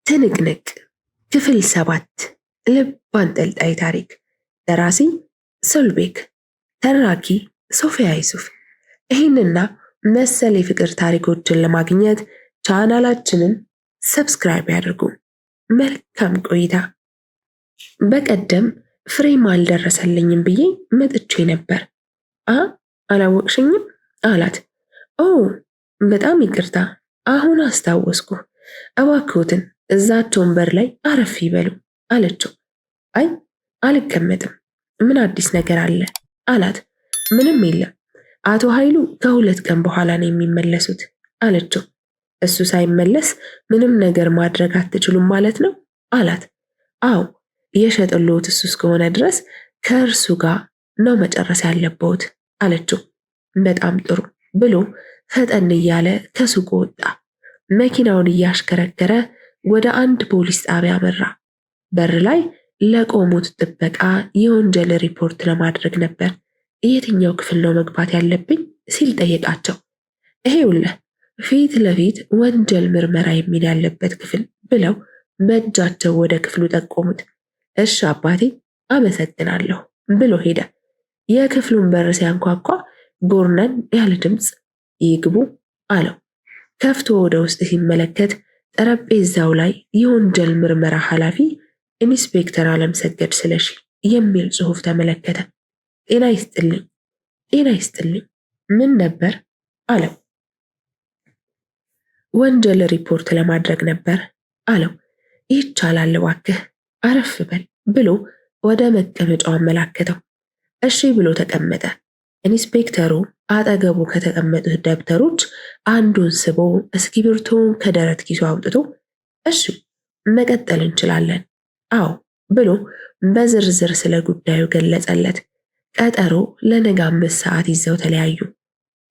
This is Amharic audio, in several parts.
ትንቅንቅ ክፍል 7 ልብ አንጠልጣይ ታሪክ። ደራሲ ሶልቤክ፣ ተራኪ ሶፊያ ዩሱፍ። ይህንና መሰል የፍቅር ታሪኮችን ለማግኘት ቻናላችንን ሰብስክራይብ ያድርጉ። መልካም ቆይታ። በቀደም ፍሬም አልደረሰልኝም ብዬ መጥቼ ነበር። አላወቅሽኝም አላት። ኦ በጣም ይቅርታ፣ አሁን አስታወስኩ። እባክዎትን እዛች ወንበር ላይ አረፍ ይበሉ አለችው። አይ አልቀመጥም፣ ምን አዲስ ነገር አለ አላት። ምንም የለም፣ አቶ ኃይሉ ከ2 ቀን በኋላ ነው የሚመለሱት አለችው። እሱ ሳይመለስ ምንም ነገር ማድረግ አትችሉም ማለት ነው አላት። አዎ የሸጠልዎት እሱ እስከሆነ ድረስ ከእርሱ ጋር ነው መጨረስ ያለብዎት አለችው። በጣም ጥሩ ብሎ ፈጠን እያለ ከሱቁ ወጣ። መኪናውን እያሽከረከረ ወደ አንድ ፖሊስ ጣቢያ አመራ። በር ላይ ለቆሙት ጥበቃ የወንጀል ሪፖርት ለማድረግ ነበር። የትኛው ክፍል ነው መግባት ያለብኝ ሲል ጠየቃቸው። ይሄውልህ ፊት ለፊት ወንጀል ምርመራ የሚል ያለበት ክፍል ብለው በእጃቸው ወደ ክፍሉ ጠቆሙት። እሺ አባቴ አመሰግናለሁ ብሎ ሄደ። የክፍሉን በር ሲያንኳኳ ጎርነን ያለ ድምፅ ይግቡ አለው። ከፍቶ ወደ ውስጥ ሲመለከት ጠረጴዛው ላይ የወንጀል ምርመራ ኃላፊ ኢንስፔክተር አለምሰገድ ስለሺ የሚል ጽሑፍ ተመለከተ። ጤና ይስጥልኝ። ጤና ይስጥልኝ። ምን ነበር አለው። ወንጀል ሪፖርት ለማድረግ ነበር አለው። ይቻላል እባክህ አረፍ በል ብሎ ወደ መቀመጫው አመላከተው። እሺ ብሎ ተቀመጠ። ኢንስፔክተሩ አጠገቡ ከተቀመጡት ደብተሮች አንዱን ስቦ እስክሪብቶውን ከደረት ኪሱ አውጥቶ እሺ መቀጠል እንችላለን አዎ ብሎ በዝርዝር ስለ ጉዳዩ ገለጸለት። ቀጠሮ ለነገ 5 ሰዓት ይዘው ተለያዩ።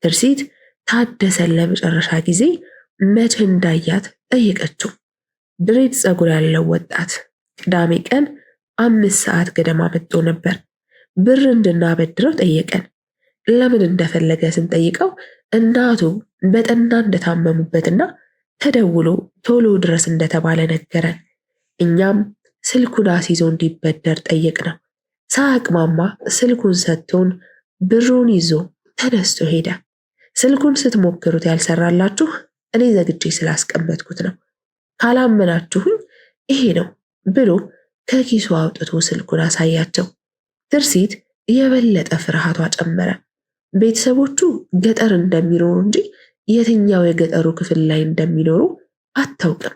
ትርሲት ታደሰን ለመጨረሻ ጊዜ መቼ እንዳያት ጠየቀችው። ድሬድ ፀጉር ያለው ወጣት ቅዳሜ ቀን 5 ሰዓት ገደማ መጥቶ ነበር። ብር እንድናበድረው ጠየቀን። ለምን እንደፈለገ ስንጠይቀው እናቱ በጠና እንደታመሙበትና ተደውሎ ቶሎ ድረስ እንደተባለ ነገረን። እኛም ስልኩን አስይዞ እንዲበደር ጠየቅነው። ሳያቅማማ ስልኩን ሰጥቶን ብሩን ይዞ ተነስቶ ሄደ። ስልኩን ስትሞክሩት ያልሰራላችሁ እኔ ዘግቼ ስላስቀመጥኩት ነው፣ ካላመናችሁኝ ይሄ ነው ብሎ ከኪሱ አውጥቶ ስልኩን አሳያቸው። ትርሲት የበለጠ ፍርሃቷ ጨመረ። ቤተሰቦቹ ገጠር እንደሚኖሩ እንጂ የትኛው የገጠሩ ክፍል ላይ እንደሚኖሩ አታውቅም።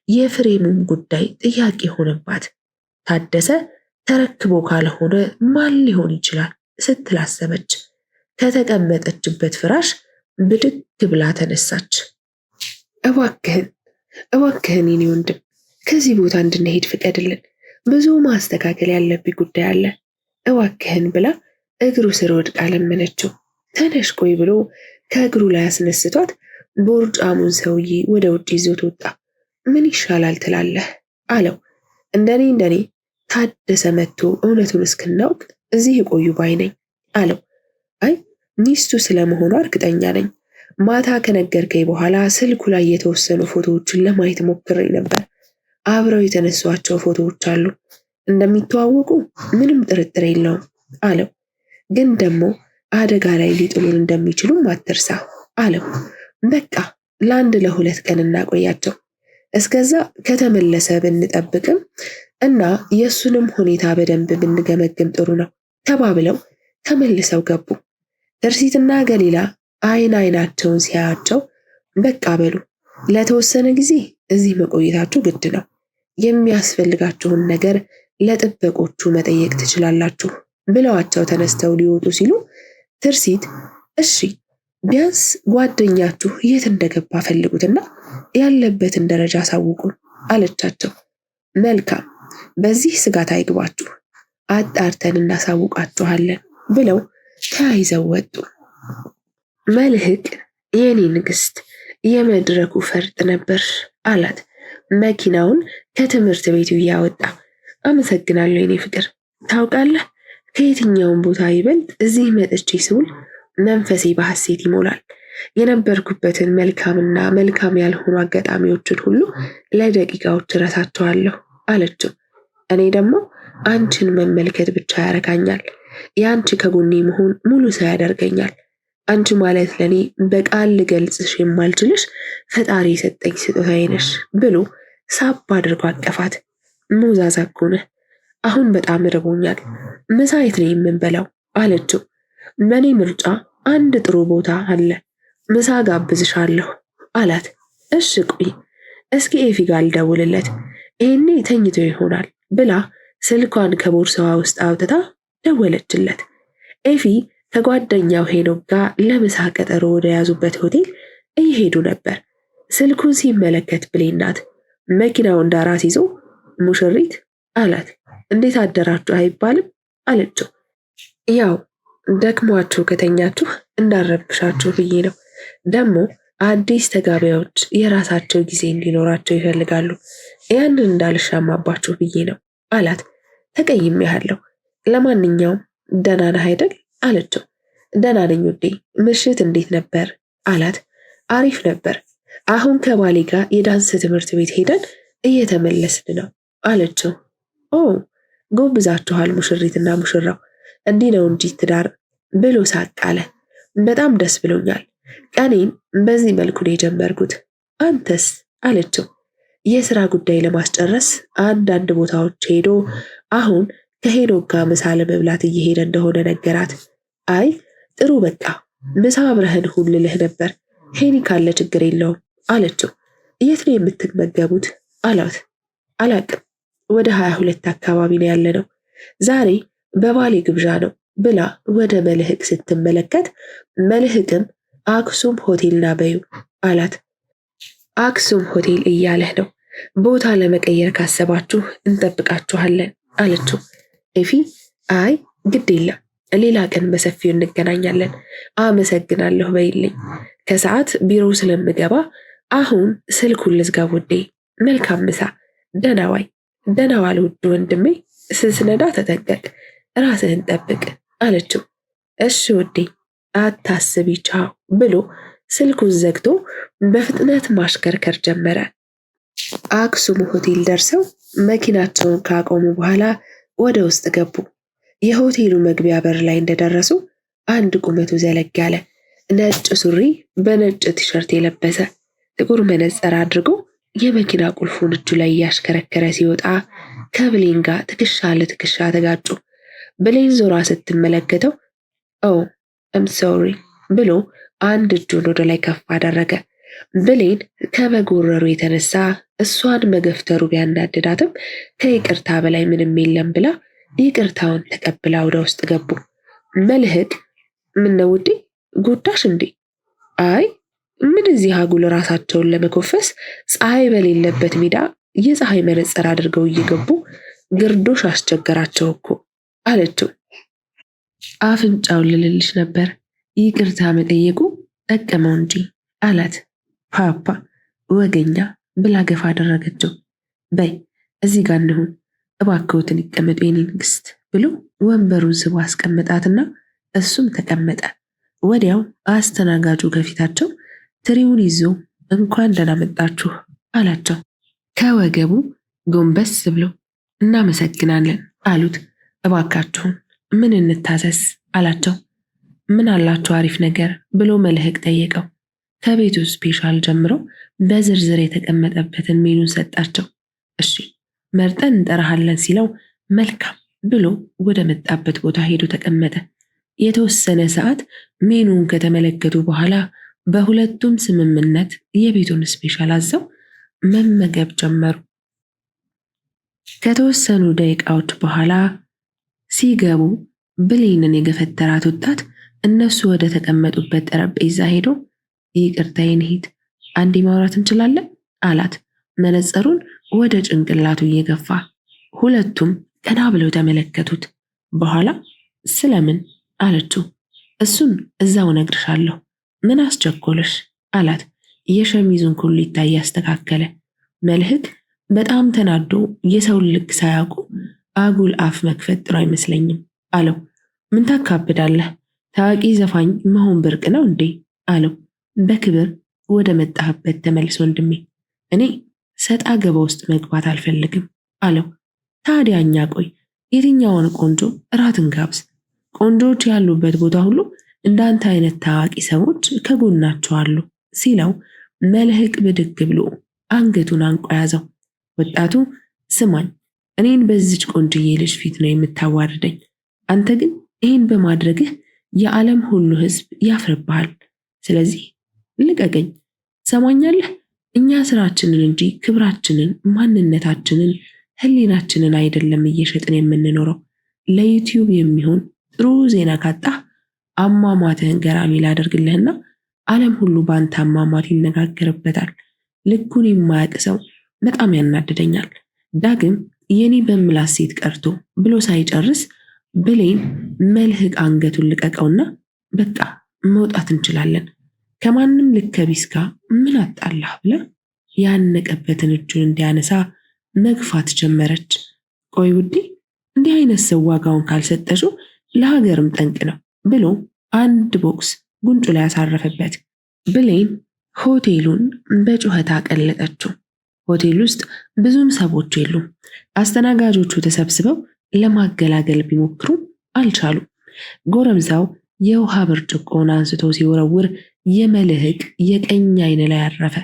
የፍሬሙን ጉዳይ ጥያቄ ሆነባት። ታደሰ ተረክቦ ካልሆነ ማን ሊሆን ይችላል ስትል አሰበች። ከተቀመጠችበት ፍራሽ ብድግ ብላ ተነሳች። እባክህን የኔ ወንድም ከዚህ ቦታ እንድንሄድ ፍቀድልን፣ ብዙ ማስተካከል ያለብኝ ጉዳይ አለ እባክህን ብላ እግሩ ስር ወድቃ ለመነችው። ተነሽ ቆይ ብሎ ከእግሩ ላይ አስነስቷት ቦርጫሙን ሰውዬ ወደ ውጭ ይዞት ወጣ። ምን ይሻላል ትላለህ አለው። እንደኔ ታደሰ መጥቶ እውነቱን እስክናውቅ እዚህ የቆዩ ባይ ነኝ አለው። አይ ሚስቱ ስለመሆኗ እርግጠኛ ነኝ። ማታ ከነገርከኝ በኋላ ስልኩ ላይ የተወሰኑ ፎቶዎችን ለማየት ሞክሬ ነበር። አብረው የተነሷቸው ፎቶዎች አሉ። እንደሚተዋወቁ ምንም ጥርጥር የለውም አለው። ግን ደግሞ አደጋ ላይ ሊጥሉን እንደሚችሉም አትርሳ አለው። በቃ ለአንድ ለ2 ቀን እናቆያቸው፣ እስከዛ ከተመለሰ ብንጠብቅም እና የእሱንም ሁኔታ በደንብ ብንገመግም ጥሩ ነው ተባብለው ተመልሰው ገቡ። ትርሲትና ገሊላ አይናቸውን ሲያያቸው በቃ በሉ ለተወሰነ ጊዜ እዚህ መቆየታችሁ ግድ ነው፣ የሚያስፈልጋችሁን ነገር ለጥበቆቹ መጠየቅ ትችላላችሁ ብለዋቸው ተነስተው ሊወጡ ሲሉ ትርሲት እሺ ቢያንስ ጓደኛችሁ የት እንደገባ ፈልጉትና ያለበትን ደረጃ አሳውቁን አለቻቸው። መልካም፣ በዚህ ስጋት አይግባችሁ፣ አጣርተን እናሳውቃችኋለን ብለው ተያይዘው ወጡ። መልህቅ የኔ ንግስት የመድረኩ ፈርጥ ነበር አላት መኪናውን ከትምህርት ቤቱ እያወጣ። አመሰግናለሁ የኔ ፍቅር፣ ታውቃለህ ከየትኛውም ቦታ ይበልጥ እዚህ መጥቼ ስውል መንፈሴ በሐሴት ይሞላል። የነበርኩበትን መልካምና መልካም ያልሆኑ አጋጣሚዎችን ሁሉ ለደቂቃዎች እረሳቸዋለሁ አለችው። እኔ ደግሞ አንቺን መመልከት ብቻ ያረካኛል። የአንቺ ከጎኔ መሆን ሙሉ ሰው ያደርገኛል። አንቺ ማለት ለኔ በቃል ልገልጽሽ የማልችልሽ ፈጣሪ የሰጠኝ ስጦታዬ ነሽ ብሎ ሳብ አድርጎ አቀፋት። ሞዛዛ እኮ ነህ። አሁን በጣም ርቦኛል። ምሳ የት ነው የምንበላው አለችው። በእኔ ምርጫ አንድ ጥሩ ቦታ አለ፣ ምሳ ጋብዝሻለሁ አላት። እሺ ቆይ እስኪ ኤፊ ጋር ልደውልለት፣ ይሄኔ ተኝቶ ይሆናል ብላ ስልኳን ከቦርሳዋ ውስጥ አውጥታ ደወለችለት። ኤፊ ከጓደኛው ሄኖክ ጋር ለምሳ ቀጠሮ ወደ ያዙበት ሆቴል እየሄዱ ነበር። ስልኩን ሲመለከት ብሌን ናት። መኪናውን ዳራስ ይዞ ሙሽሪት አላት። እንዴት አደራችሁ አይባልም አለችው። ያው ደክሟችሁ ከተኛችሁ እንዳረብሻችሁ ብዬ ነው። ደግሞ አዲስ ተጋቢዎች የራሳቸው ጊዜ እንዲኖራቸው ይፈልጋሉ። ያንን እንዳልሻማባችሁ ብዬ ነው አላት። ተቀይሜሃለሁ። ለማንኛውም ደህና ነህ አይደል አለችው። ደህና ነኝ ውዴ፣ ምሽት እንዴት ነበር አላት። አሪፍ ነበር። አሁን ከባሌ ጋር የዳንስ ትምህርት ቤት ሄደን እየተመለስን ነው አለችው። ኦ ጎብዛችኋል ሙሽሪትና ሙሽራው፣ እንዲህ ነው እንጂ ትዳር ብሎ ሳቅ አለ። በጣም ደስ ብሎኛል። ቀኔን በዚህ መልኩ ነው የጀመርኩት። አንተስ አለችው። የስራ ጉዳይ ለማስጨረስ አንዳንድ ቦታዎች ሄዶ አሁን ከሄኖክ ጋር ምሳ ለመብላት እየሄደ እንደሆነ ነገራት። አይ ጥሩ በቃ ምሳ አብረህን ሁን ልልህ ነበር። ሄኒ ካለ ችግር የለውም አለችው። የት ነው የምትመገቡት አላት። አላቅም ወደ 22 አካባቢ ነው ያለነው። ዛሬ በባሌ ግብዣ ነው ብላ ወደ መልህቅ ስትመለከት መልህቅም አክሱም ሆቴል ና በዩ አላት። አክሱም ሆቴል እያለህ ነው። ቦታ ለመቀየር ካሰባችሁ እንጠብቃችኋለን አለችው። ኤፊ አይ ግድ የለም ሌላ ቀን በሰፊው እንገናኛለን፣ አመሰግናለሁ በይልኝ። ከሰዓት ቢሮ ስለምገባ አሁን ስልኩን ልዝጋ ውዴ። መልካም ምሳ። ደህና ዋይ። ደህና ዋል ውድ ወንድሜ። ስትነዳ ተጠንቀቅ፣ ራስህን ጠብቅ አለችው። እሺ ውዴ አታስቢ ቻው ብሎ ስልኩን ዘግቶ በፍጥነት ማሽከርከር ጀመረ። አክሱም ሆቴል ደርሰው መኪናቸውን ካቆሙ በኋላ ወደ ውስጥ ገቡ። የሆቴሉ መግቢያ በር ላይ እንደደረሱ አንድ ቁመቱ ዘለግ ያለ ነጭ ሱሪ በነጭ ቲሸርት የለበሰ ጥቁር መነጽር አድርጎ የመኪና ቁልፉን እጁ ላይ እያሽከረከረ ሲወጣ ከብሌን ጋር ትከሻ ለትከሻ ተጋጩ። ብሌን ዞራ ስትመለከተው ኦ አም ሶሪ ብሎ አንድ እጁን ወደ ላይ ከፍ አደረገ። ብሌን ከመጎረሩ የተነሳ እሷን መገፍተሩ ቢያናድዳትም ከይቅርታ በላይ ምንም የለም ብላ ይቅርታውን ተቀብላ ወደ ውስጥ ገቡ። መልህቅ ምነው ውዴ ጉዳሽ እንዴ? አይ ምን እዚህ አጉል ራሳቸውን ለመኮፈስ ፀሐይ በሌለበት ሜዳ የፀሐይ መነጽር አድርገው እየገቡ ግርዶሽ አስቸገራቸው እኮ አለችው። አፍንጫውን ልልልሽ ነበር፣ ይቅርታ መጠየቁ ጠቀመው እንጂ አላት። ፓፓ ወገኛ ብላ ገፋ አደረገችው። በይ እዚህ ጋር እንሁን እባክዎትን ይቀመጡ የኔ ንግስት ብሎ ወንበሩን ስቦ አስቀመጣትና እሱም ተቀመጠ። ወዲያው አስተናጋጁ ከፊታቸው ትሪውን ይዞ እንኳን ደህና መጣችሁ አላቸው። ከወገቡ ጎንበስ ብሎ እናመሰግናለን አሉት። እባካችሁን ምን እንታዘዝ አላቸው። ምን አላችሁ አሪፍ ነገር ብሎ መልህቅ ጠየቀው። ከቤቱ ስፔሻል ጀምሮ በዝርዝር የተቀመጠበትን ሜኑን ሰጣቸው። እሺ መርጠን እንጠራሃለን ሲለው መልካም ብሎ ወደ መጣበት ቦታ ሄዶ ተቀመጠ። የተወሰነ ሰዓት ሜኑን ከተመለከቱ በኋላ በሁለቱም ስምምነት የቤቱን ስፔሻል አዘው መመገብ ጀመሩ። ከተወሰኑ ደቂቃዎች በኋላ ሲገቡ ብሌንን የገፈተራት ወጣት እነሱ ወደ ተቀመጡበት ጠረጴዛ ሄዶ ይቅርታ የኔ እህት አንዴ ማውራት እንችላለን አላት፣ መነጽሩን ወደ ጭንቅላቱ እየገፋ። ሁለቱም ቀና ብለው ተመለከቱት። በኋላ ስለምን አለችው። እሱን እዛው ነግርሻለሁ፣ ምን አስቸኮለሽ አላት። የሸሚዙን ኮሌታ እያስተካከለ። መልህቅ በጣም ተናዶ የሰውን ልክ ሳያውቁ አጉል አፍ መክፈት ጥሩ አይመስለኝም አለው። ምን ታካብዳለህ? ታዋቂ ዘፋኝ መሆን ብርቅ ነው እንዴ አለው። በክብር ወደ መጣህበት ተመልስ ወንድሜ። እኔ ሰጣ ገባ ውስጥ መግባት አልፈልግም አለው። ታዲያ እኛ ቆይ የትኛውን ቆንጆ እራትን ጋብዝ? ቆንጆች ያሉበት ቦታ ሁሉ እንዳንተ አይነት ታዋቂ ሰዎች ከጎናቸው አሉ ሲለው መልህቅ ብድግ ብሎ አንገቱን አንቆ ያዘው። ወጣቱ ስማኝ፣ እኔን በዚች ቆንጅዬ ልጅ ፊት ነው የምታዋርደኝ። አንተ ግን ይህን በማድረግህ የዓለም ሁሉ ሕዝብ ያፍርብሃል። ስለዚህ ልቀቀኝ። ሰማኛለህ? እኛ ስራችንን እንጂ ክብራችንን፣ ማንነታችንን፣ ህሊናችንን አይደለም እየሸጥን የምንኖረው። ለዩቲዩብ የሚሆን ጥሩ ዜና ካጣህ አሟሟትህን ገራሚ ላደርግልህና ዓለም ሁሉ በአንተ አሟሟት ይነጋገርበታል። ልኩን የማያውቅ ሰው በጣም ያናድደኛል። ዳግም የኔ በምላስ ሴት ቀርቶ ብሎ ሳይጨርስ ብሌን መልህቅ አንገቱን ልቀቀውና በቃ መውጣት እንችላለን፣ ከማንም ልከቢስ ጋር ምን አጣላህ ብላ ያነቀበትን እጁን እንዲያነሳ መግፋት ጀመረች። ቆይ ውዴ፣ እንዲህ አይነት ሰው ዋጋውን ካልሰጠሽው ለሀገርም ጠንቅ ነው ብሎ አንድ ቦክስ ጉንጩ ላይ ያሳረፈበት። ብሌን ሆቴሉን በጩኸት አቀለጠችው። ሆቴል ውስጥ ብዙም ሰዎች የሉም። አስተናጋጆቹ ተሰብስበው ለማገላገል ቢሞክሩም አልቻሉም። ጎረምሳው የውሃ ብርጭቆውን አንስቶ ሲወረውር የመልህቅ የቀኝ አይን ላይ አረፈ።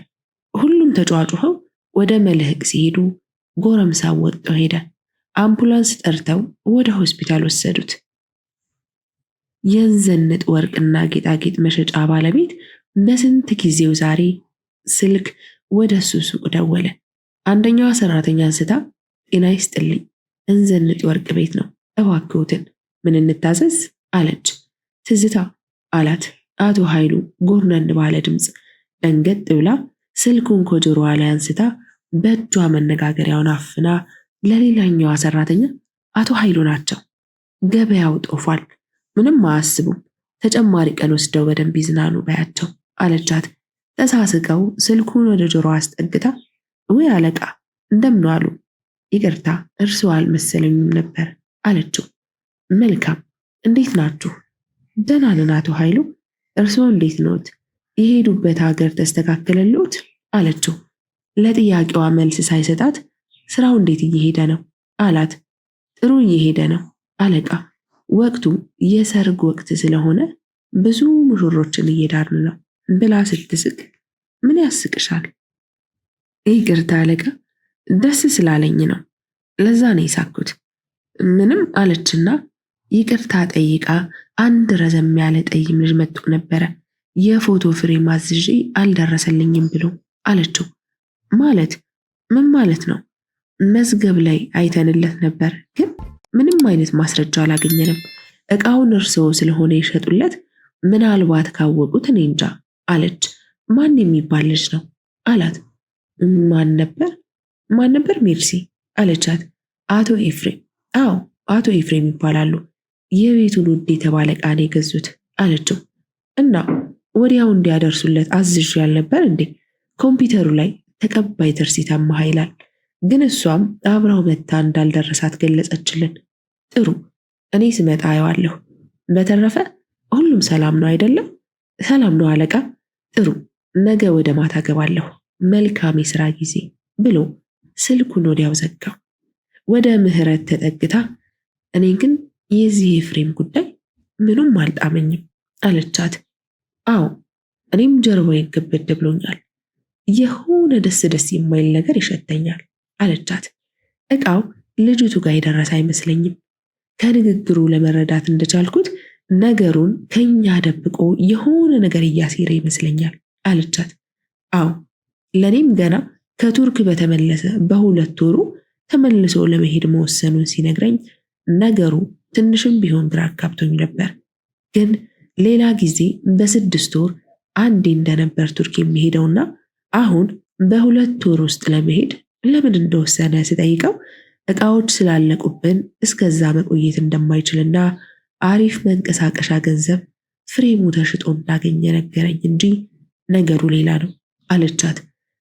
ሁሉም ተጫዋጩኸው ወደ መልህቅ ሲሄዱ ጎረምሳው ወጥቶ ሄደ። አምቡላንስ ጠርተው ወደ ሆስፒታል ወሰዱት። የዘንጥ ወርቅና ጌጣጌጥ መሸጫ ባለቤት በስንት ጊዜው ዛሬ ስልክ ወደ እሱ ሱቅ ደወለ። አንደኛዋ ሰራተኛ አንስታ ጤና ይስጥልኝ፣ እንዘንጥ ወርቅ ቤት ነው፣ እባክዎትን ምን እንታዘዝ አለች። ትዝታ አላት አቶ ኃይሉ ጎርነን ባለ ድምፅ። ደንገጥ ብላ ስልኩን ከጆሮዋ ላይ አንስታ በእጇ መነጋገሪያውን አፍና ለሌላኛዋ ሰራተኛ አቶ ኃይሉ ናቸው፣ ገበያው ጦፏል፣ ምንም አያስቡም፣ ተጨማሪ ቀን ወስደው በደንብ ይዝናኑ በያቸው አለቻት። ተሳስቀው ስልኩን ወደ ጆሮዋ አስጠግታ ወይ አለቃ እንደምን አሉ? ይቅርታ እርስዎ አልመሰለኝም ነበር አለችው። መልካም፣ እንዴት ናችሁ? ደህና ነን አቶ ኃይሉ፣ እርስዎ እንዴት ነዎት? የሄዱበት ሀገር ተስተካከለልዎት? አለችው። ለጥያቄዋ መልስ ሳይሰጣት ስራው እንዴት እየሄደ ነው አላት። ጥሩ እየሄደ ነው አለቃ፣ ወቅቱ የሰርግ ወቅት ስለሆነ ብዙ ሙሽሮችን እየዳርን ነው ብላ ስትስቅ ምን ያስቅሻል? ይቅርታ አለቃ፣ ደስ ስላለኝ ነው፣ ለዛ ነው የሳኩት። ምንም አለችና ይቅርታ ጠይቃ አንድ ረዘም ያለ ጠይም ልጅ መጥቶ ነበረ፣ የፎቶ ፍሬም አዝዤ አልደረሰልኝም ብሎ አለችው። ማለት ምን ማለት ነው? መዝገብ ላይ አይተንለት ነበር፣ ግን ምንም አይነት ማስረጃ አላገኘንም። እቃውን እርስዎ ስለሆነ የሸጡለት ምናልባት ካወቁት እኔ እንጃ አለች። ማን የሚባል ልጅ ነው አላት። ማን ነበር ሜርሲ አለቻት። አቶ ኤፍሬም። አዎ አቶ ኤፍሬም ይባላሉ፣ የቤቱን ውድ የተባለ ዕቃ ነው የገዙት አለችው። እና ወዲያው እንዲያደርሱለት አዝዥ ያልነበር እንዴ? ኮምፒውተሩ ላይ ተቀባይ ትርሲታማ ይላል፣ ግን እሷም አብራው መታ እንዳልደረሳት ገለጸችልን። ጥሩ፣ እኔ ስመጣ አየዋለሁ። በተረፈ ሁሉም ሰላም ነው አይደለም? ሰላም ነው አለቃ። ጥሩ፣ ነገ ወደ ማታ ገባለሁ። መልካም የሥራ ጊዜ ብሎ ስልኩን ወዲያው ዘጋው። ወደ ምህረት ተጠግታ እኔ ግን የዚህ ኤፍሬም ጉዳይ ምኑም አልጣመኝም አለቻት። አዎ እኔም ጀርባዬ ግብድ ብሎኛል፣ የሆነ ደስ የማይል ነገር ይሸተኛል አለቻት። ዕቃው ልጅቱ ጋር የደረሰ አይመስለኝም። ከንግግሩ ለመረዳት እንደቻልኩት ነገሩን ከኛ ደብቆ የሆነ ነገር እያሴረ ይመስለኛል አለቻት። አዎ ለኔም ገና ከቱርክ በተመለሰ በ2 ወሩ ተመልሶ ለመሄድ መወሰኑን ሲነግረኝ ነገሩ ትንሽም ቢሆን ግራ አጋብቶኝ ነበር። ግን ሌላ ጊዜ በ6 ወር አንዴ እንደነበር ቱርክ የሚሄደውና አሁን በ2 ወር ውስጥ ለመሄድ ለምን እንደወሰነ ስጠይቀው ዕቃዎች ስላለቁብን እስከዛ መቆየት እንደማይችልና አሪፍ መንቀሳቀሻ ገንዘብ ፍሬሙ ተሽጦ እንዳገኘ ነገረኝ እንጂ ነገሩ ሌላ ነው አለቻት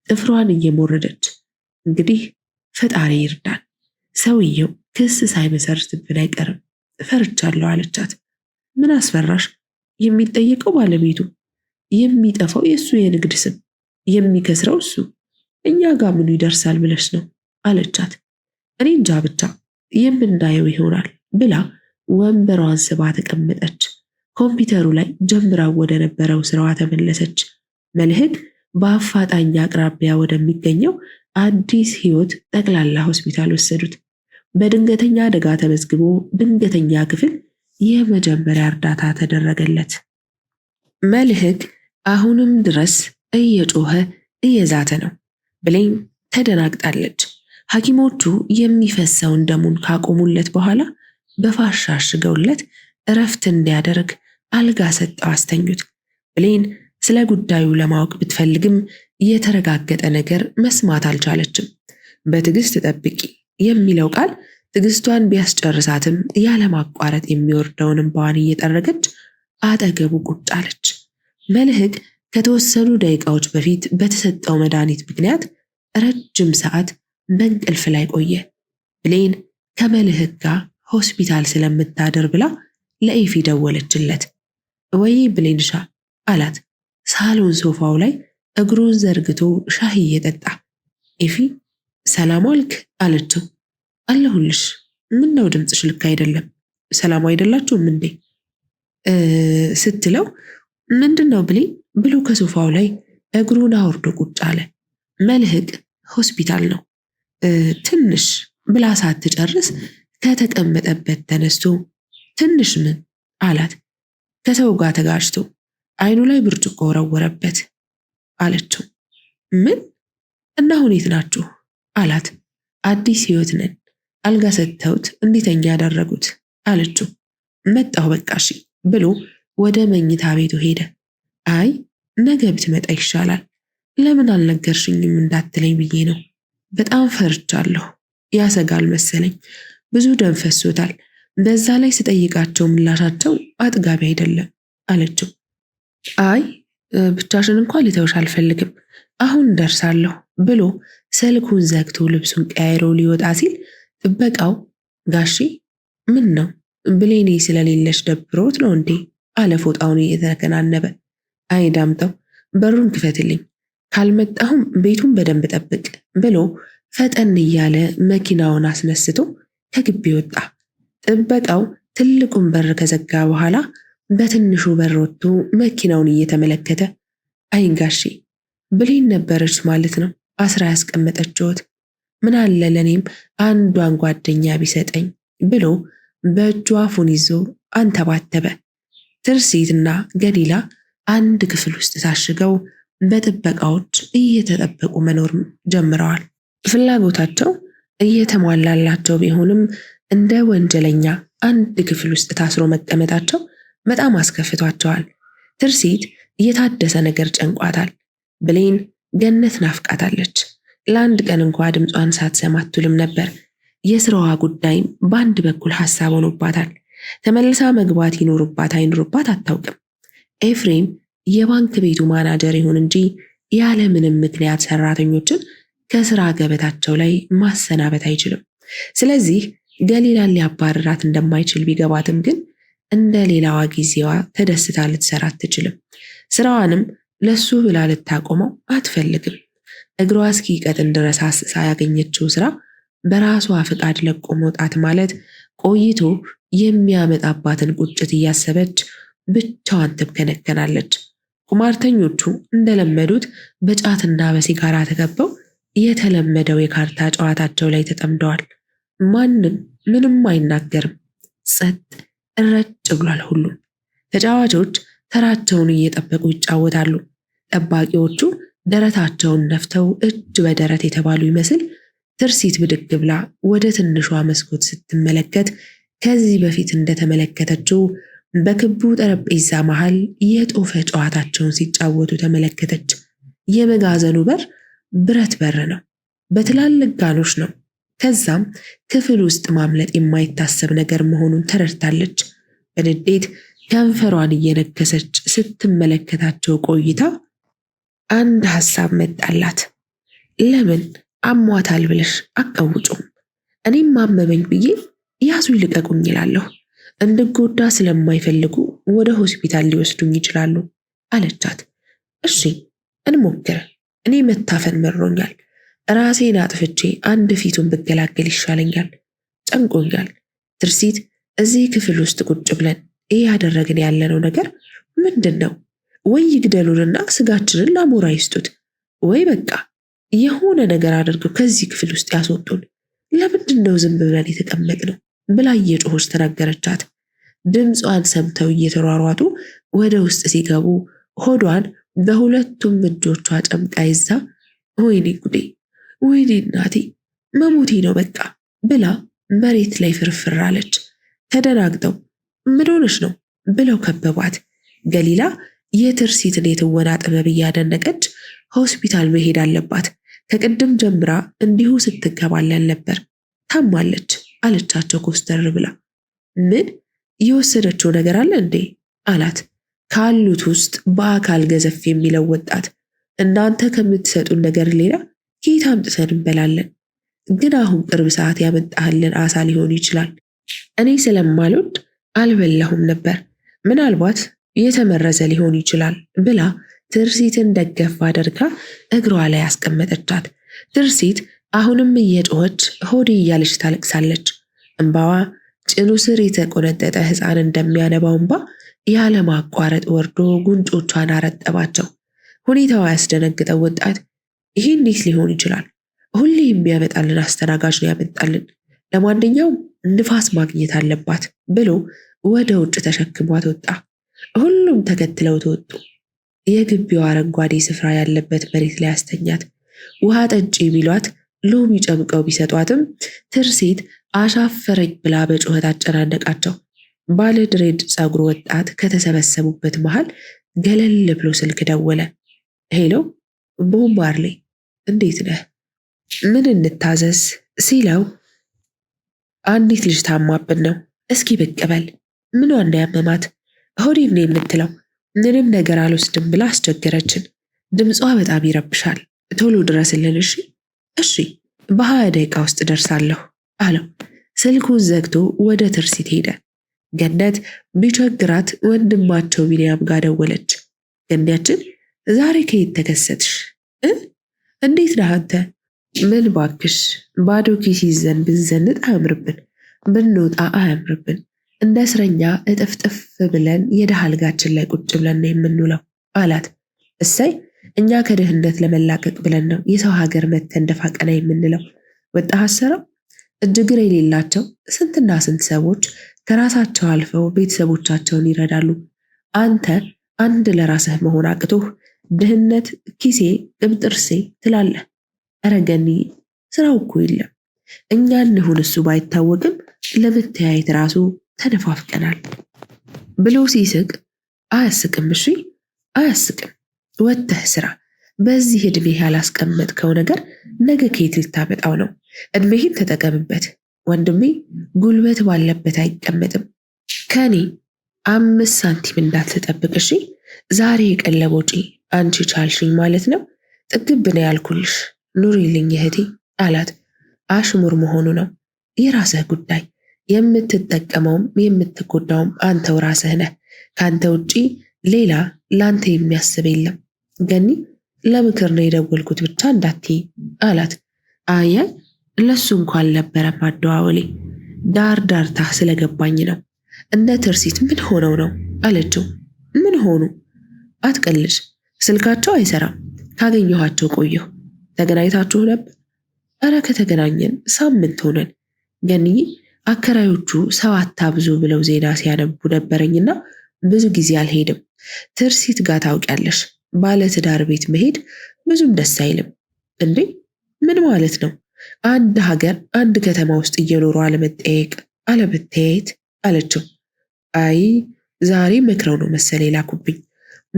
ጥፍሯን እየሞረደች። እንግዲህ ፈጣሪ ይርዳን፣ ሰውየው ክስ ሳይመሰርትብን አይቀርም፣ ፈርቻለሁ አለቻት። ምን አስፈራሽ? የሚጠየቀው ባለቤቱ። የሚጠፋው የእሱ የንግድ ስም፣ የሚከስረው እሱ። እኛ ጋር ምኑ ይደርሳል ብለሽ ነው አለቻት። እኔ እንጃ ብቻ የምናየው ይሆናል ብላ ወንበሯን ስባ ተቀመጠች። ኮምፒውተሩ ላይ ጀምራው ወደ ነበረው ስራዋ ተመለሰች። መልህቅ በአፋጣኝ አቅራቢያ ወደሚገኘው አዲስ ህይወት ጠቅላላ ሆስፒታል ወሰዱት። በድንገተኛ አደጋ ተመዝግቦ ድንገተኛ ክፍል የመጀመሪያ እርዳታ ተደረገለት። መልህቅ አሁንም ድረስ እየጮኸ እየዛተ ነው። ብሌን ተደናግጣለች። ሐኪሞቹ የሚፈሰውን ደሙን ካቆሙለት በኋላ በፋሻ አሽገውለት እረፍት እንዲያደርግ አልጋ ሰጠው አስተኙት። ብሌን ስለ ጉዳዩ ለማወቅ ብትፈልግም የተረጋገጠ ነገር መስማት አልቻለችም። በትዕግስት ጠብቂ የሚለው ቃል ትዕግስቷን ቢያስጨርሳትም ያለማቋረጥ የሚወርደውን እንባዋን እየጠረገች አጠገቡ ቁጭ አለች። መልህቅ ከተወሰኑ ደቂቃዎች በፊት በተሰጠው መድኃኒት ምክንያት ረጅም ሰዓት በእንቅልፍ ላይ ቆየ። ብሌን ከመልህቅ ጋር ሆስፒታል ስለምታደር ብላ ለኤፊ ደወለችለት። ወይ ብሌንሻ አላት። ሳሎን ሶፋው ላይ እግሩን ዘርግቶ ሻሂ እየጠጣ። ኤፊ ሰላም ዋልክ አለችው። አለሁልሽ። ምን ነው ድምፅሽ ልክ አይደለም። ሰላም አይደላችሁም እንዴ ስትለው ምንድን ነው ብሌን ብሎ ከሶፋው ላይ እግሩን አውርዶ ቁጭ አለ። መልህቅ ሆስፒታል ነው ትንሽ ብላ ሳትጨርስ ከተቀመጠበት ተነስቶ ትንሽ ምን አላት። ከሰው ጋር ተጋጭቶ አይኑ ላይ ብርጭቆ ወረወረበት አለችው። ምን እና ሁኔት ናችሁ አላት። አዲስ ህይወት ነን፣ አልጋ ሰጥተውት እንዲተኛ ያደረጉት አለችው። መጣሁ በቃ እሺ ብሎ ወደ መኝታ ቤቱ ሄደ። አይ ነገ ብትመጣ ይሻላል፣ ለምን አልነገርሽኝም እንዳትለኝ ብዬ ነው። በጣም ፈርቻለሁ፣ ያሰጋል መሰለኝ፣ ብዙ ደም ፈሶታል። በዛ ላይ ስጠይቃቸው ምላሻቸው አጥጋቢ አይደለም አለችው። አይ ብቻሽን እንኳን ልተውሽ አልፈልግም፣ አሁን ደርሳለሁ ብሎ ስልኩን ዘግቶ ልብሱን ቀያይሮ ሊወጣ ሲል ጥበቃው ጋሺ ምን ነው ብሌኔ ስለሌለሽ ደብሮት ነው እንዴ አለ ፎጣውን እየተከናነበ። አይ ዳምጠው በሩን ክፈትልኝ፣ ካልመጣሁም ቤቱን በደንብ ጠብቅ ብሎ ፈጠን እያለ መኪናውን አስነስቶ ከግቢ ወጣ። ጥበቃው ትልቁን በር ከዘጋ በኋላ በትንሹ በር ወጥቶ መኪናውን እየተመለከተ አይ ጋሺ ብሌን ነበረች ማለት ነው አስራ ያስቀመጠችዎት፣ ምን አለ ለኔም አንዷን ጓደኛ ቢሰጠኝ ብሎ በእጁ አፉን ይዞ አንተባተበ። ትርሲትና ገሊላ አንድ ክፍል ውስጥ ታሽገው በጥበቃዎች እየተጠበቁ መኖር ጀምረዋል። ፍላጎታቸው እየተሟላላቸው ቢሆንም እንደ ወንጀለኛ አንድ ክፍል ውስጥ ታስሮ መቀመጣቸው በጣም አስከፍቷቸዋል። ትርሲት የታደሰ ነገር ጨንቋታል። ብሌን ገነት ናፍቃታለች። ለአንድ ቀን እንኳ ድምጿን ሳትሰማ አትውልም ነበር። የስራዋ ጉዳይም በአንድ በኩል ሐሳብ ሆኖባታል። ተመልሳ መግባት ይኖርባት አይኖርባት አታውቅም። ኤፍሬም የባንክ ቤቱ ማናጀር ይሁን እንጂ ያለ ምንም ምክንያት ሰራተኞችን ከስራ ገበታቸው ላይ ማሰናበት አይችልም። ስለዚህ ገሊላን ሊያባርራት እንደማይችል ቢገባትም ግን እንደ ሌላዋ ጊዜዋ ተደስታ ልትሰራ አትችልም። ስራዋንም ለሱ ብላ ልታቆመው አትፈልግም። እግሯ እስኪቀጥን ድረስ አስሳ ያገኘችው ስራ በራሷ ፍቃድ ለቆ መውጣት ማለት ቆይቶ የሚያመጣባትን ቁጭት እያሰበች ብቻዋን ትብከነከናለች። ቁማርተኞቹ እንደለመዱት በጫትና በሲጋራ ተከበው የተለመደው የካርታ ጨዋታቸው ላይ ተጠምደዋል። ማንም ምንም አይናገርም። ጸጥ እረጭ ብሏል ሁሉም። ተጫዋቾች ተራቸውን እየጠበቁ ይጫወታሉ። ጠባቂዎቹ ደረታቸውን ነፍተው እጅ በደረት የተባሉ ይመስል ትርሲት ብድግ ብላ ወደ ትንሿ መስኮት ስትመለከት ከዚህ በፊት እንደተመለከተችው በክቡ ጠረጴዛ መሃል የጦፈ ጨዋታቸውን ሲጫወቱ ተመለከተች። የመጋዘኑ በር ብረት በር ነው፣ በትላልቅ ጋኖች ነው። ከዛም ክፍል ውስጥ ማምለጥ የማይታሰብ ነገር መሆኑን ተረድታለች። በንዴት ከንፈሯን እየነከሰች ስትመለከታቸው ቆይታ አንድ ሐሳብ መጣላት። ለምን አሟታል ብለሽ አቀውጩም? እኔም ማመመኝ ብዬ ያዙ ይልቀቁኝ ይላለሁ። እንድጎዳ ስለማይፈልጉ ወደ ሆስፒታል ሊወስዱኝ ይችላሉ አለቻት። እሺ እንሞክር። እኔ መታፈን መሮኛል። ራሴን አጥፍቼ አንድ ፊቱን ብገላገል ይሻለኛል። ጨንቆኛል። ትርሲት፣ እዚህ ክፍል ውስጥ ቁጭ ብለን ይህ ያደረግን ያለነው ነገር ምንድን ነው? ወይ ይግደሉንና ስጋችንን ለአሞራ ይስጡት፣ ወይ በቃ የሆነ ነገር አድርገው ከዚህ ክፍል ውስጥ ያስወጡን። ለምንድን ነው ዝም ብለን የተቀመጥነው? ብላ እየጮኸች ተናገረቻት። ድምጿን ሰምተው እየተሯሯጡ ወደ ውስጥ ሲገቡ ሆዷን በሁለቱም እጆቿ ጨምቃ ይዛ ወይኔ ጉዴ፣ ወይኔ እናቴ፣ መሞቴ ነው በቃ ብላ መሬት ላይ ፍርፍር አለች። ተደናግጠው ምን ሆነሽ ነው ብለው ከበቧት። ገሊላ የትርሲትን የትወና ጥበብ እያደነቀች ሆስፒታል መሄድ አለባት፣ ከቅድም ጀምራ እንዲሁ ስትንከባለል ነበር፣ ታማለች አለቻቸው ኮስተር ብላ። ምን የወሰደችው ነገር አለ እንዴ አላት ካሉት ውስጥ በአካል ገዘፍ የሚለው ወጣት። እናንተ ከምትሰጡን ነገር ሌላ ከየት አምጥተን እንበላለን? ግን አሁን ቅርብ ሰዓት ያመጣህልን አሳ ሊሆን ይችላል። እኔ ስለማልወድ አልበላሁም ነበር፣ ምናልባት የተመረዘ ሊሆን ይችላል ብላ ትርሲትን ደገፍ አድርጋ እግሯ ላይ አስቀመጠቻት። ትርሲት አሁንም እየጮኸች ሆዴ እያለች ታለቅሳለች። እንባዋ ጭኑ ስር የተቆነጠጠ ሕፃን እንደሚያነባው እንባ ያለማቋረጥ ወርዶ ጉንጮቿን አረጠባቸው። ሁኔታዋ ያስደነግጠው ወጣት ይህ እንዴት ሊሆን ይችላል? ሁሌ የሚያመጣልን አስተናጋጅ ነው ያመጣልን። ለማንኛውም ንፋስ ማግኘት አለባት ብሎ ወደ ውጭ ተሸክሟት ወጣ። ሁሉም ተከትለው ተወጡ። የግቢው አረንጓዴ ስፍራ ያለበት መሬት ላይ አስተኛት። ውሃ ጠጪ ቢሏት ሎሚ ጨምቀው ቢሰጧትም ትርሲት አሻፈረኝ ብላ በጩኸት አጨናነቃቸው። ባለ ድሬድ ፀጉር ወጣት ከተሰበሰቡበት መሃል ገለል ብሎ ስልክ ደወለ። ሄሎ ቦብ ማርሌ፣ እንዴት ነህ? ምን እንታዘዝ ሲለው አንዲት ልጅ ታማብን ነው፣ እስኪ ብቅ በል። ምኗን ነው ያመማት? ሆዴን ነው የምትለው። ምንም ነገር አልወስድም ብላ አስቸገረችን። ድምጿ በጣም ይረብሻል። ቶሎ ድረስልን። እሺ እሺ፣ በ20 ደቂቃ ውስጥ ደርሳለሁ አለው። ስልኩን ዘግቶ ወደ ትርሲት ሄደ። ገነት ቢቸግራት ወንድማቸው ቢንያም ጋር ደወለች። ገንያችን ዛሬ ከየት ተከሰትሽ? እንዴት ነህ አንተ? ምን ባክሽ፣ ባዶ ኪስ ይዘን ብንዘንጥ አያምርብን፣ ብንወጣ አያምርብን። እንደ እስረኛ እጥፍጥፍ ብለን የደሃ አልጋችን ላይ ቁጭ ብለን ነው የምንውለው አላት። እሰይ፣ እኛ ከድህነት ለመላቀቅ ብለን ነው የሰው ሀገር መተን ደፋ ቀና የምንለው። ወጣህ አሰረው። እጅግር የሌላቸው ስንትና ስንት ሰዎች ከራሳቸው አልፈው ቤተሰቦቻቸውን ይረዳሉ። አንተ አንድ ለራስህ መሆን አቅቶህ ድህነት ኪሴ ቅብጥርሴ ትላለህ። ኧረ ገኒ፣ ስራው እኮ የለም። እኛ እንሁን እሱ ባይታወቅም ለመተያየት ራሱ ተነፋፍቀናል ብሎ ሲስቅ፣ አያስቅም? እሺ አያስቅም። ወጥተህ ስራ። በዚህ ዕድሜ ያላስቀመጥከው ነገር ነገ ከየት ልታመጣው ነው? ዕድሜህን ተጠቀምበት ወንድሜ። ጉልበት ባለበት አይቀመጥም። ከኔ 5 ሳንቲም እንዳትጠብቅ እሺ። ዛሬ የቀለብ ወጪ አንቺ ቻልሽኝ ማለት ነው። ጥግብ ነው ያልኩልሽ። ኑሪልኝ እህቴ አላት። አሽሙር መሆኑ ነው። የራስህ ጉዳይ። የምትጠቀመውም የምትጎዳውም አንተው ራስህ ነህ። ከአንተ ውጪ ሌላ ለአንተ የሚያስብ የለም። ገኒ፣ ለምክር ነው የደወልኩት ብቻ እንዳትዪ አላት። አያይ፣ ለሱ እንኳን አልነበረም አደዋወሌ፣ ዳር ዳርታ ስለገባኝ ነው። እነ ትርሲት ምን ሆነው ነው አለችው። ምን ሆኑ? አትቀልጅ። ስልካቸው አይሰራም። ካገኘኋቸው ቆየሁ። ተገናኝታችሁ ነበር? እረ ከተገናኘን ሳምንት ሆነን። ገንዬ፣ አከራዮቹ ሰው አታብዙ ብለው ዜና ሲያነቡ ነበረኝና ብዙ ጊዜ አልሄድም። ትርሲት ጋር ታውቂያለሽ፣ ባለትዳር ቤት መሄድ ብዙም ደስ አይልም። እንዴ ምን ማለት ነው? አንድ ሀገር አንድ ከተማ ውስጥ እየኖሩ አለመጠየቅ አለመተያየት አለችው። አይ ዛሬ መክረው ነው መሰለ የላኩብኝ።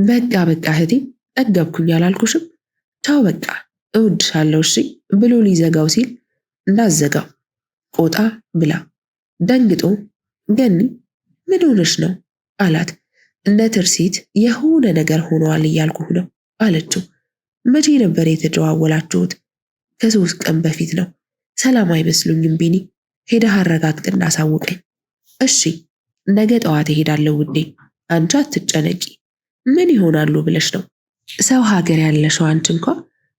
በቃ በቃ እህቴ፣ ጠገብኩኝ አላልኩሽም? ቻው በቃ እወድሻለሁ እሺ ብሎ ሊዘጋው ሲል እንዳዘጋው ቆጣ ብላ ደንግጦ ገኒ ምን ሆነሽ ነው አላት። እነ ትርሲት የሆነ ነገር ሆነዋል እያልኩህ ነው አለችው። መቼ ነበር የተደዋወላችሁት? ከ3 ቀን በፊት ነው። ሰላም አይመስሉኝም ቢኒ፣ ሄደህ አረጋግጥና አሳውቀኝ። እሺ ነገ ጠዋት እሄዳለሁ ውዴ፣ አንቺ አትጨነቂ። ምን ይሆናሉ ብለሽ ነው? ሰው ሀገር ያለሽው አንቺ እንኳ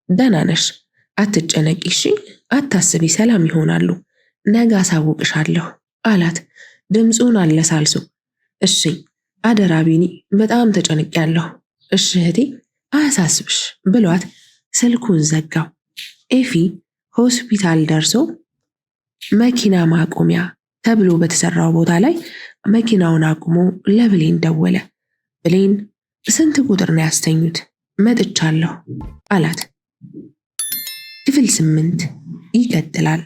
ደህና ነሽ። አትጨነቂ እሺ፣ አታስቢ፣ ሰላም ይሆናሉ። ነገ አሳውቅሻለሁ አላት ድምፁን አለሳልሶ። እሺ አደራ ቢኒ፣ በጣም ተጨንቄያለሁ። እሺ እህቴ አያሳስብሽ ብሏት ስልኩን ዘጋው። ኤፊ ሆስፒታል ደርሶ መኪና ማቆሚያ ተብሎ በተሰራው ቦታ ላይ መኪናውን አቁሞ ለብሌን ደወለ። ብሌን ስንት ቁጥር ነው ያስተኙት? መጥቻለሁ አላት። ክፍል 8 ይቀጥላል።